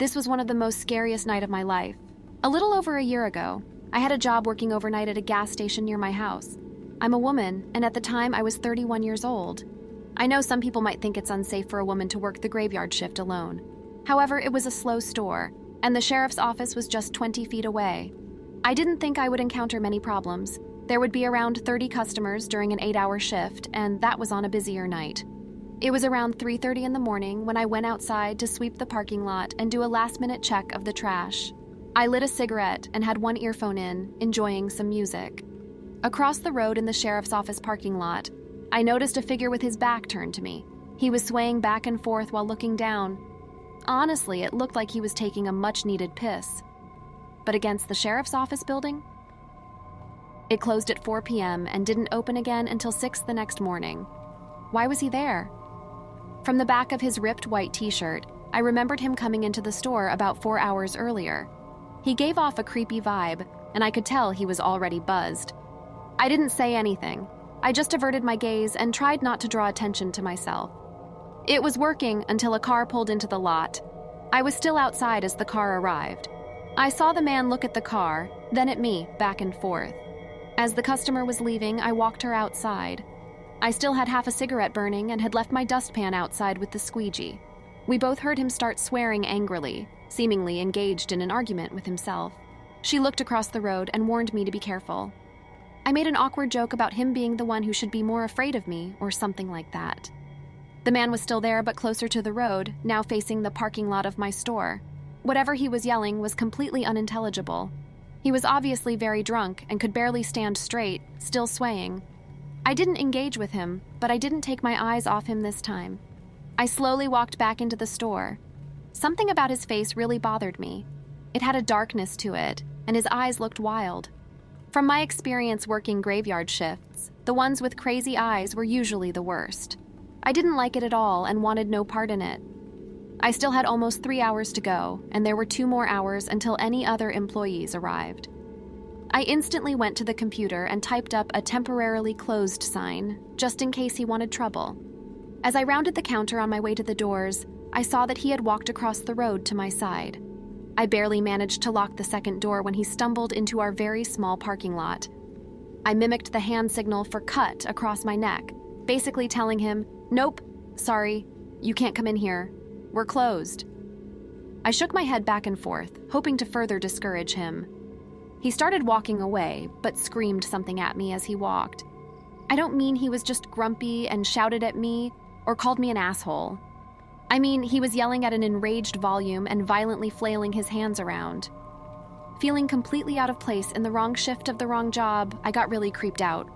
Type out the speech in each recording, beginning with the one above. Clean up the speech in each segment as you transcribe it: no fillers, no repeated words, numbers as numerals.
This was one of the most scariest nights of my life. A little over a year ago, I had a job working overnight at a gas station near my house. I'm a woman, and at the time I was 31 years old. I know some people might think it's unsafe for a woman to work the graveyard shift alone. However, it was a slow store, and the sheriff's office was just 20 feet away. I didn't think I would encounter many problems. There would be around 30 customers during an 8-hour shift, and that was on a busier night. It was around 3:30 in the morning when I went outside to sweep the parking lot and do a last-minute check of the trash. I lit a cigarette and had one earphone in, enjoying some music. Across the road in the sheriff's office parking lot, I noticed a figure with his back turned to me. He was swaying back and forth while looking down. Honestly, it looked like he was taking a much-needed piss. But against the sheriff's office building? It closed at 4 p.m. and didn't open again until 6 the next morning. Why was he there? From the back of his ripped white t-shirt, I remembered him coming into the store about 4 hours earlier. He gave off a creepy vibe, and I could tell he was already buzzed. I didn't say anything. I just averted my gaze and tried not to draw attention to myself. It was working until a car pulled into the lot. I was still outside as the car arrived. I saw the man look at the car, then at me, back and forth. As the customer was leaving, I walked her outside. I still had half a cigarette burning and had left my dustpan outside with the squeegee. We both heard him start swearing angrily, seemingly engaged in an argument with himself. She looked across the road and warned me to be careful. I made an awkward joke about him being the one who should be more afraid of me, or something like that. The man was still there but closer to the road, now facing the parking lot of my store. Whatever he was yelling was completely unintelligible. He was obviously very drunk and could barely stand straight, still swaying. I didn't engage with him, but I didn't take my eyes off him this time. I slowly walked back into the store. Something about his face really bothered me. It had a darkness to it, and his eyes looked wild. From my experience working graveyard shifts, the ones with crazy eyes were usually the worst. I didn't like it at all and wanted no part in it. I still had almost 3 hours to go, and there were 2 more hours until any other employees arrived. I instantly went to the computer and typed up a temporarily closed sign, just in case he wanted trouble. As I rounded the counter on my way to the doors, I saw that he had walked across the road to my side. I barely managed to lock the second door when he stumbled into our very small parking lot. I mimicked the hand signal for cut across my neck, basically telling him, "Nope, sorry, you can't come in here. We're closed." I shook my head back and forth, hoping to further discourage him. He started walking away, but screamed something at me as he walked. I don't mean he was just grumpy and shouted at me or called me an asshole. I mean, he was yelling at an enraged volume and violently flailing his hands around. Feeling completely out of place in the wrong shift of the wrong job, I got really creeped out.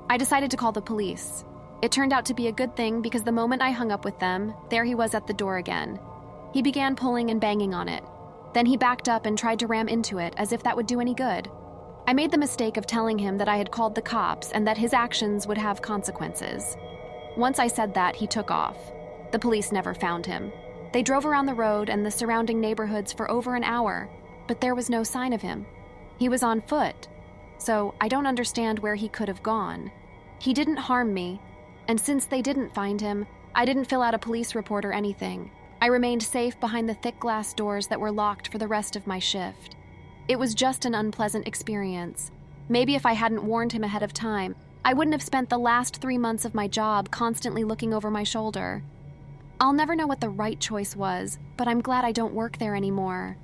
I decided to call the police. It turned out to be a good thing because the moment I hung up with them, there he was at the door again. He began pulling and banging on it. Then he backed up and tried to ram into it as if that would do any good. I made the mistake of telling him that I had called the cops and that his actions would have consequences. Once I said that, he took off. The police never found him. They drove around the road and the surrounding neighborhoods for over an hour, but there was no sign of him. He was on foot, so I don't understand where he could have gone. He didn't harm me, and since they didn't find him, I didn't fill out a police report or anything. I remained safe behind the thick glass doors that were locked for the rest of my shift. It was just an unpleasant experience. Maybe if I hadn't warned him ahead of time, I wouldn't have spent the last 3 months of my job constantly looking over my shoulder. I'll never know what the right choice was, but I'm glad I don't work there anymore.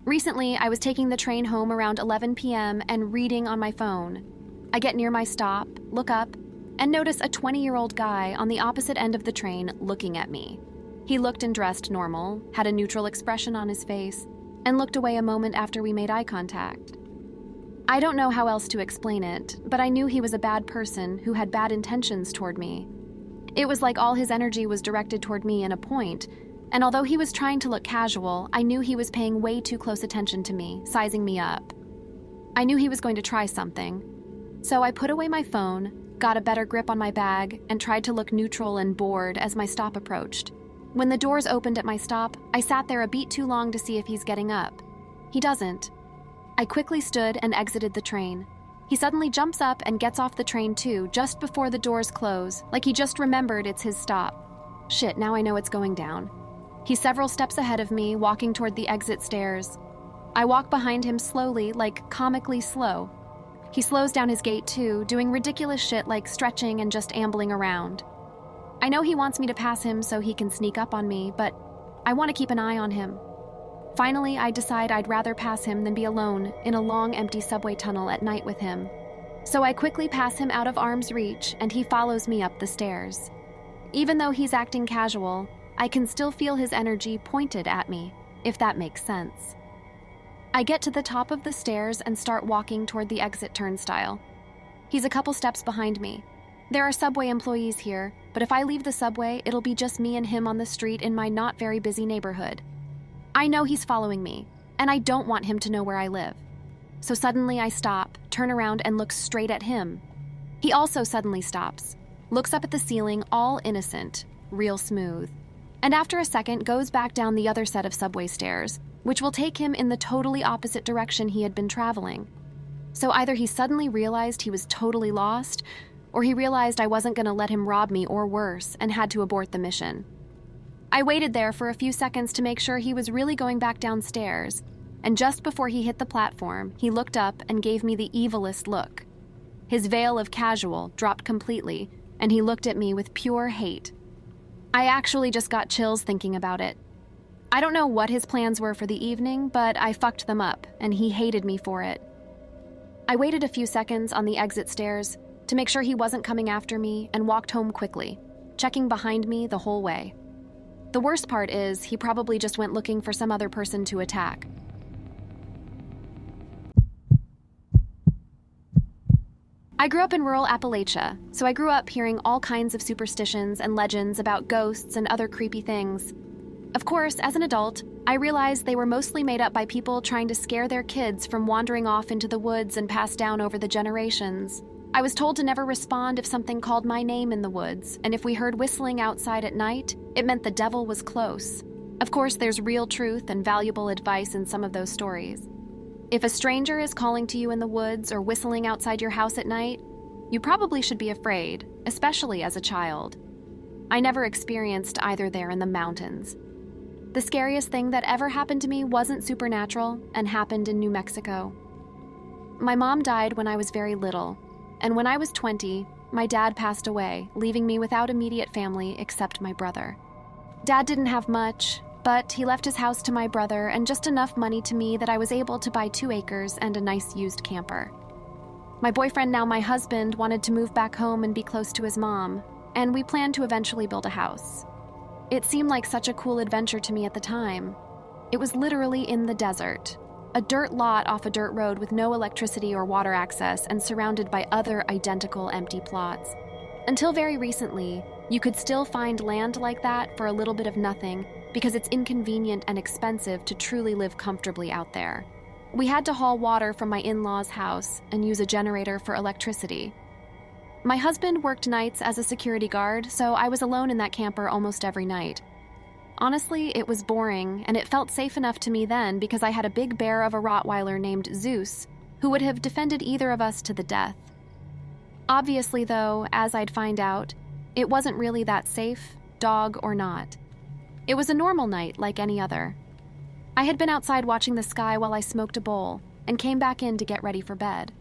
Recently, I was taking the train home around 11 p.m. and reading on my phone. I get near my stop, look up, and notice a 20-year-old guy on the opposite end of the train looking at me. He looked and dressed normal, had a neutral expression on his face, and looked away a moment after we made eye contact. I don't know how else to explain it, but I knew he was a bad person who had bad intentions toward me. It was like all his energy was directed toward me in a point, and although he was trying to look casual, I knew he was paying way too close attention to me, sizing me up. I knew he was going to try something. So I put away my phone, got a better grip on my bag, and tried to look neutral and bored as my stop approached. When the doors opened at my stop, I sat there a beat too long to see if he's getting up. He doesn't. I quickly stood and exited the train. He suddenly jumps up and gets off the train too, just before the doors close, like he just remembered it's his stop. Shit, now I know it's going down. He's several steps ahead of me, walking toward the exit stairs. I walk behind him slowly, like comically slow. He slows down his gait too, doing ridiculous shit like stretching and just ambling around. I know he wants me to pass him so he can sneak up on me, but I want to keep an eye on him. Finally, I decide I'd rather pass him than be alone in a long, empty subway tunnel at night with him. So I quickly pass him out of arm's reach, and he follows me up the stairs. Even though he's acting casual, I can still feel his energy pointed at me, if that makes sense. I get to the top of the stairs and start walking toward the exit turnstile. He's a couple steps behind me. There are subway employees here, but if I leave the subway, it'll be just me and him on the street in my not very busy neighborhood. I know he's following me, and I don't want him to know where I live. So suddenly I stop, turn around, and look straight at him. He also suddenly stops, looks up at the ceiling, all innocent, real smooth, and after a second goes back down the other set of subway stairs, which will take him in the totally opposite direction he had been traveling. So either he suddenly realized he was totally lost, or he realized I wasn't going to let him rob me or worse and had to abort the mission. I waited there for a few seconds to make sure he was really going back downstairs, and just before he hit the platform, he looked up and gave me the evilest look. His veil of casual dropped completely, and he looked at me with pure hate. I actually just got chills thinking about it. I don't know what his plans were for the evening, but I fucked them up, and he hated me for it. I waited a few seconds on the exit stairs to make sure he wasn't coming after me and walked home quickly, checking behind me the whole way. The worst part is he probably just went looking for some other person to attack. I grew up in rural Appalachia, so I grew up hearing all kinds of superstitions and legends about ghosts and other creepy things. Of course, as an adult, I realized they were mostly made up by people trying to scare their kids from wandering off into the woods and passed down over the generations. I was told to never respond if something called my name in the woods, and if we heard whistling outside at night, it meant the devil was close. Of course, there's real truth and valuable advice in some of those stories. If a stranger is calling to you in the woods or whistling outside your house at night, you probably should be afraid, especially as a child. I never experienced either there in the mountains. The scariest thing that ever happened to me wasn't supernatural and happened in New Mexico. My mom died when I was very little, and when I was 20, my dad passed away, leaving me without immediate family except my brother. Dad didn't have much, but he left his house to my brother and just enough money to me that I was able to buy 2 acres and a nice used camper. My boyfriend, now my husband, wanted to move back home and be close to his mom, and we planned to eventually build a house. It seemed like such a cool adventure to me at the time. It was literally in the desert. A dirt lot off a dirt road with no electricity or water access and surrounded by other identical empty plots. Until very recently, you could still find land like that for a little bit of nothing because it's inconvenient and expensive to truly live comfortably out there. We had to haul water from my in-laws' house and use a generator for electricity. My husband worked nights as a security guard, so I was alone in that camper almost every night. Honestly, it was boring, and it felt safe enough to me then because I had a big bear of a Rottweiler named Zeus, who would have defended either of us to the death. Obviously, though, as I'd find out, it wasn't really that safe, dog or not. It was a normal night like any other. I had been outside watching the sky while I smoked a bowl, and came back in to get ready for bed.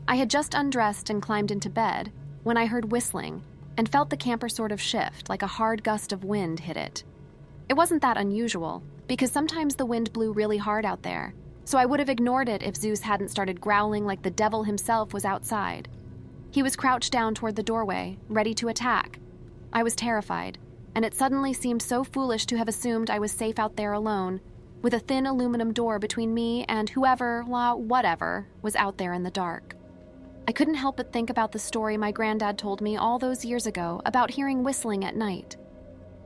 I had just undressed and climbed into bed when I heard whistling and felt the camper sort of shift like a hard gust of wind hit it. It wasn't that unusual, because sometimes the wind blew really hard out there, so I would have ignored it if Zeus hadn't started growling like the devil himself was outside. He was crouched down toward the doorway, ready to attack. I was terrified, and it suddenly seemed so foolish to have assumed I was safe out there alone, with a thin aluminum door between me and whoever, whatever, was out there in the dark. I couldn't help but think about the story my granddad told me all those years ago about hearing whistling at night.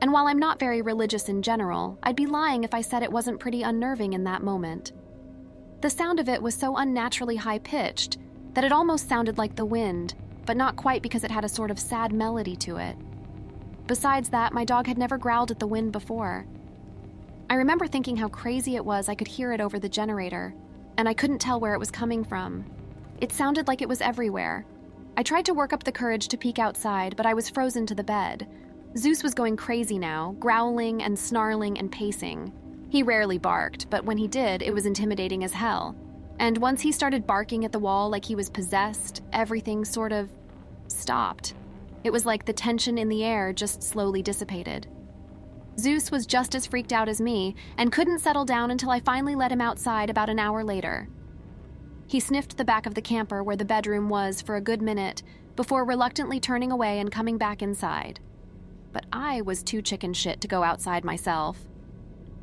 And while I'm not very religious in general, I'd be lying if I said it wasn't pretty unnerving in that moment. The sound of it was so unnaturally high-pitched that it almost sounded like the wind, but not quite because it had a sort of sad melody to it. Besides that, my dog had never growled at the wind before. I remember thinking how crazy it was I could hear it over the generator, and I couldn't tell where it was coming from. It sounded like it was everywhere. I tried to work up the courage to peek outside, but I was frozen to the bed. Zeus was going crazy now, growling and snarling and pacing. He rarely barked, but when he did, it was intimidating as hell. And once he started barking at the wall like he was possessed, everything sort of stopped. It was like the tension in the air just slowly dissipated. Zeus was just as freaked out as me and couldn't settle down until I finally let him outside about an hour later. He sniffed the back of the camper where the bedroom was for a good minute before reluctantly turning away and coming back inside. But I was too chicken shit to go outside myself.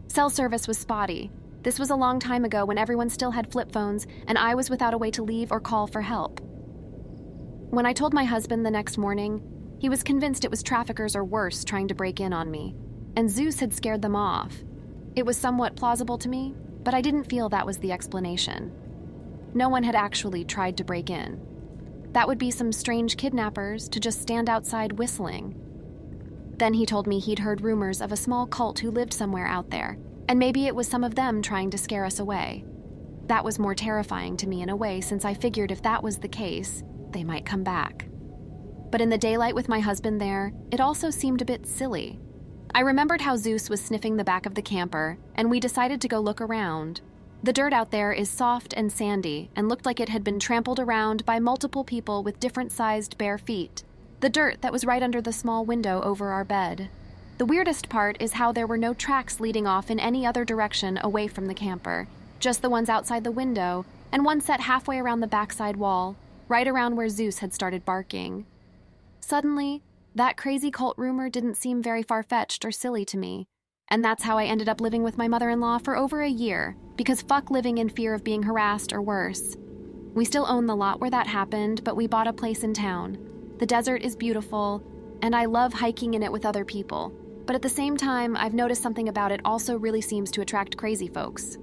Cell service was spotty. This was a long time ago when everyone still had flip phones and I was without a way to leave or call for help. When I told my husband the next morning, he was convinced it was traffickers or worse trying to break in on me, and Zeus had scared them off. It was somewhat plausible to me, but I didn't feel that was the explanation. No one had actually tried to break in. That would be some strange kidnappers to just stand outside whistling. Then he told me he'd heard rumors of a small cult who lived somewhere out there, and maybe it was some of them trying to scare us away. That was more terrifying to me in a way, since I figured if that was the case, they might come back. But in the daylight with my husband there, it also seemed a bit silly. I remembered how Zeus was sniffing the back of the camper, and we decided to go look around. The dirt out there is soft and sandy and looked like it had been trampled around by multiple people with different-sized bare feet. The dirt that was right under the small window over our bed. The weirdest part is how there were no tracks leading off in any other direction away from the camper, just the ones outside the window, and one set halfway around the backside wall, right around where Zeus had started barking. Suddenly, that crazy cult rumor didn't seem very far-fetched or silly to me. And that's how I ended up living with my mother-in-law for over a year, because fuck living in fear of being harassed or worse. We still own the lot where that happened, but we bought a place in town. The desert is beautiful, and I love hiking in it with other people. But at the same time, I've noticed something about it also really seems to attract crazy folks.